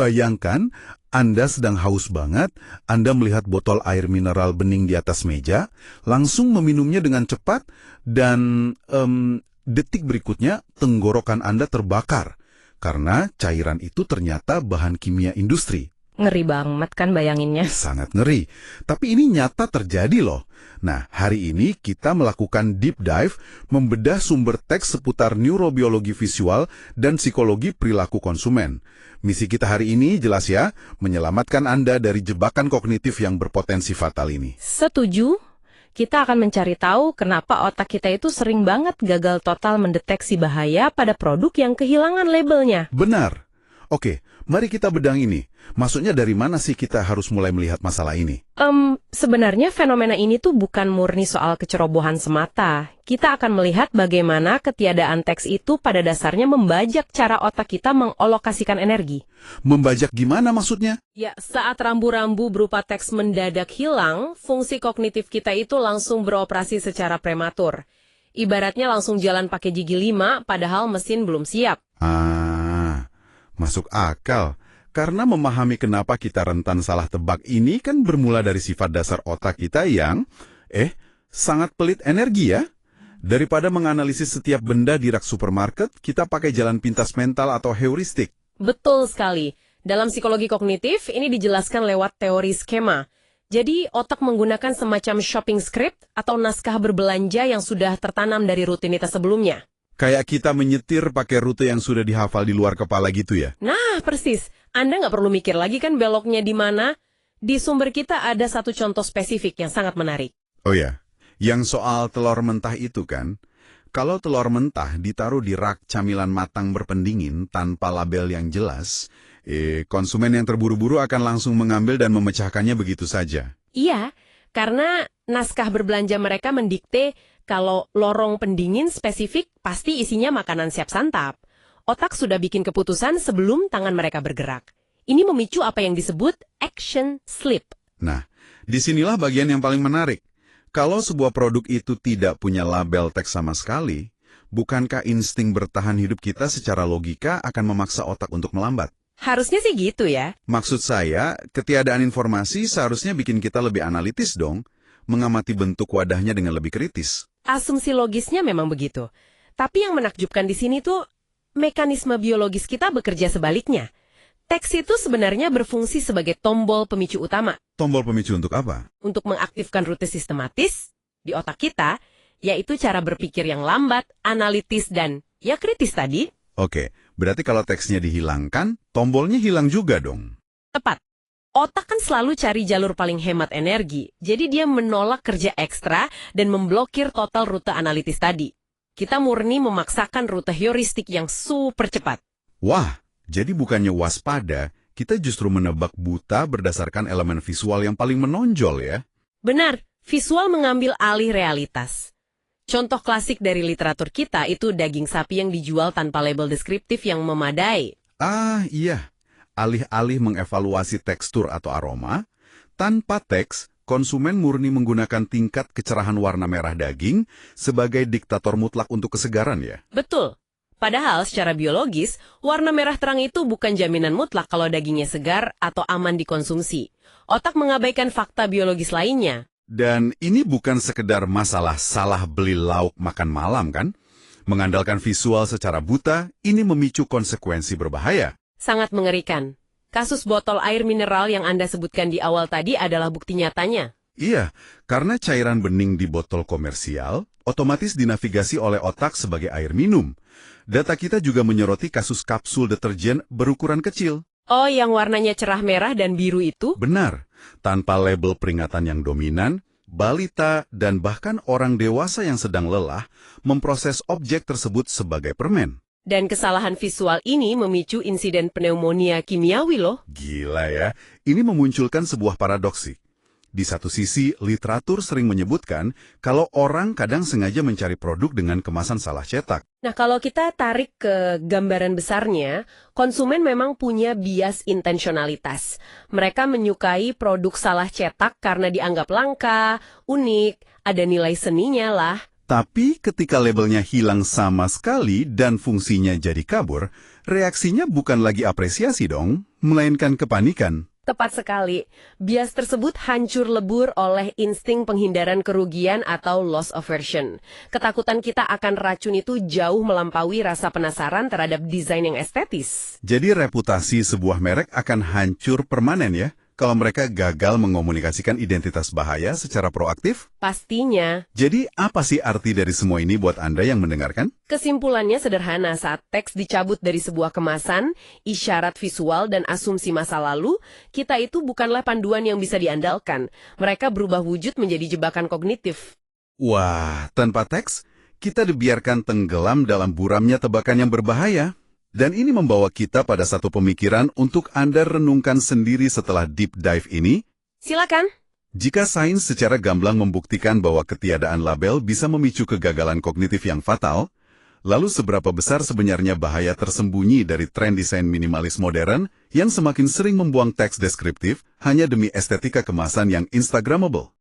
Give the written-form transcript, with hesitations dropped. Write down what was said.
Bayangkan, Anda sedang haus banget, Anda melihat botol air mineral bening di atas meja, langsung meminumnya dengan cepat, dan detik berikutnya tenggorokan Anda terbakar, karena cairan itu ternyata bahan kimia industri. Ngeri banget kan bayanginnya. Sangat ngeri. Tapi ini nyata terjadi loh. Nah, hari ini kita melakukan deep dive, membedah sumber teks seputar neurobiologi visual dan psikologi perilaku konsumen. Misi kita hari ini jelas ya, menyelamatkan Anda dari jebakan kognitif yang berpotensi fatal ini. Setuju. Kita akan mencari tahu kenapa otak kita itu sering banget gagal total mendeteksi bahaya pada produk yang kehilangan labelnya. Benar. Oke, mari kita bedang ini. Maksudnya dari mana sih kita harus mulai melihat masalah ini? Sebenarnya fenomena ini tuh bukan murni soal kecerobohan semata. Kita akan melihat bagaimana ketiadaan teks itu pada dasarnya membajak cara otak kita mengalokasikan energi. Membajak gimana maksudnya? Ya, saat rambu-rambu berupa teks mendadak hilang, fungsi kognitif kita itu langsung beroperasi secara prematur. Ibaratnya langsung jalan pakai gigi 5, padahal mesin belum siap. Masuk akal. Karena memahami kenapa kita rentan salah tebak ini kan bermula dari sifat dasar otak kita yang, sangat pelit energi ya. Daripada menganalisis setiap benda di rak supermarket, kita pakai jalan pintas mental atau heuristik. Betul sekali. Dalam psikologi kognitif, ini dijelaskan lewat teori skema. Jadi, otak menggunakan semacam shopping script atau naskah berbelanja yang sudah tertanam dari rutinitas sebelumnya. Kayak kita menyetir pakai rute yang sudah dihafal di luar kepala gitu ya? Nah, persis. Anda nggak perlu mikir lagi kan beloknya di mana? Di sumber kita ada satu contoh spesifik yang sangat menarik. Oh ya, yang soal telur mentah itu kan, kalau telur mentah ditaruh di rak camilan matang berpendingin tanpa label yang jelas, konsumen yang terburu-buru akan langsung mengambil dan memecahkannya begitu saja. Iya, karena naskah berbelanja mereka mendikte kalau lorong pendingin spesifik pasti isinya makanan siap santap. Otak sudah bikin keputusan sebelum tangan mereka bergerak. Ini memicu apa yang disebut action slip. Nah, disinilah bagian yang paling menarik. Kalau sebuah produk itu tidak punya label teks sama sekali, bukankah insting bertahan hidup kita secara logika akan memaksa otak untuk melambat? Harusnya sih gitu ya. Maksud saya, ketiadaan informasi seharusnya bikin kita lebih analitis dong, mengamati bentuk wadahnya dengan lebih kritis. Asumsi logisnya memang begitu. Tapi yang menakjubkan di sini tuh, mekanisme biologis kita bekerja sebaliknya. Teks itu sebenarnya berfungsi sebagai tombol pemicu utama. Tombol pemicu untuk apa? Untuk mengaktifkan rute sistematis di otak kita, yaitu cara berpikir yang lambat, analitis, dan ya kritis tadi. Oke, berarti kalau teksnya dihilangkan, tombolnya hilang juga dong. Tepat. Otak kan selalu cari jalur paling hemat energi, jadi dia menolak kerja ekstra dan memblokir total rute analitis tadi. Kita murni memaksakan rute heuristik yang super cepat. Wah, jadi bukannya waspada, kita justru menebak buta berdasarkan elemen visual yang paling menonjol ya? Benar, visual mengambil alih realitas. Contoh klasik dari literatur kita itu daging sapi yang dijual tanpa label deskriptif yang memadai. Ah, iya. Alih-alih mengevaluasi tekstur atau aroma, tanpa teks, konsumen murni menggunakan tingkat kecerahan warna merah daging sebagai diktator mutlak untuk kesegaran ya? Betul. Padahal secara biologis, warna merah terang itu bukan jaminan mutlak kalau dagingnya segar atau aman dikonsumsi. Otak mengabaikan fakta biologis lainnya. Dan ini bukan sekedar masalah salah beli lauk makan malam kan? Mengandalkan visual secara buta, ini memicu konsekuensi berbahaya. Sangat mengerikan. Kasus botol air mineral yang Anda sebutkan di awal tadi adalah bukti nyatanya. Iya, karena cairan bening di botol komersial otomatis dinavigasi oleh otak sebagai air minum. Data kita juga menyoroti kasus kapsul deterjen berukuran kecil. Oh, yang warnanya cerah merah dan biru itu? Benar, tanpa label peringatan yang dominan, balita dan bahkan orang dewasa yang sedang lelah memproses objek tersebut sebagai permen. Dan kesalahan visual ini memicu insiden pneumonia kimiawi loh. Gila ya, ini memunculkan sebuah paradoksi. Di satu sisi, literatur sering menyebutkan kalau orang kadang sengaja mencari produk dengan kemasan salah cetak. Nah, kalau kita tarik ke gambaran besarnya, konsumen memang punya bias intensionalitas. Mereka menyukai produk salah cetak karena dianggap langka, unik, ada nilai seninya lah. Tapi ketika labelnya hilang sama sekali dan fungsinya jadi kabur, reaksinya bukan lagi apresiasi dong, melainkan kepanikan. Tepat sekali. Bias tersebut hancur lebur oleh insting penghindaran kerugian atau loss aversion. Ketakutan kita akan racun itu jauh melampaui rasa penasaran terhadap desain yang estetis. Jadi reputasi sebuah merek akan hancur permanen ya, kalau mereka gagal mengomunikasikan identitas bahaya secara proaktif? Pastinya. Jadi apa sih arti dari semua ini buat Anda yang mendengarkan? Kesimpulannya sederhana, saat teks dicabut dari sebuah kemasan, isyarat visual dan asumsi masa lalu, kita itu bukanlah panduan yang bisa diandalkan. Mereka berubah wujud menjadi jebakan kognitif. Wah, tanpa teks, kita dibiarkan tenggelam dalam buramnya tebakan yang berbahaya. Dan ini membawa kita pada satu pemikiran untuk Anda renungkan sendiri setelah deep dive ini. Silakan. Jika sains secara gamblang membuktikan bahwa ketiadaan label bisa memicu kegagalan kognitif yang fatal, lalu seberapa besar sebenarnya bahaya tersembunyi dari tren desain minimalis modern yang semakin sering membuang teks deskriptif hanya demi estetika kemasan yang Instagramable?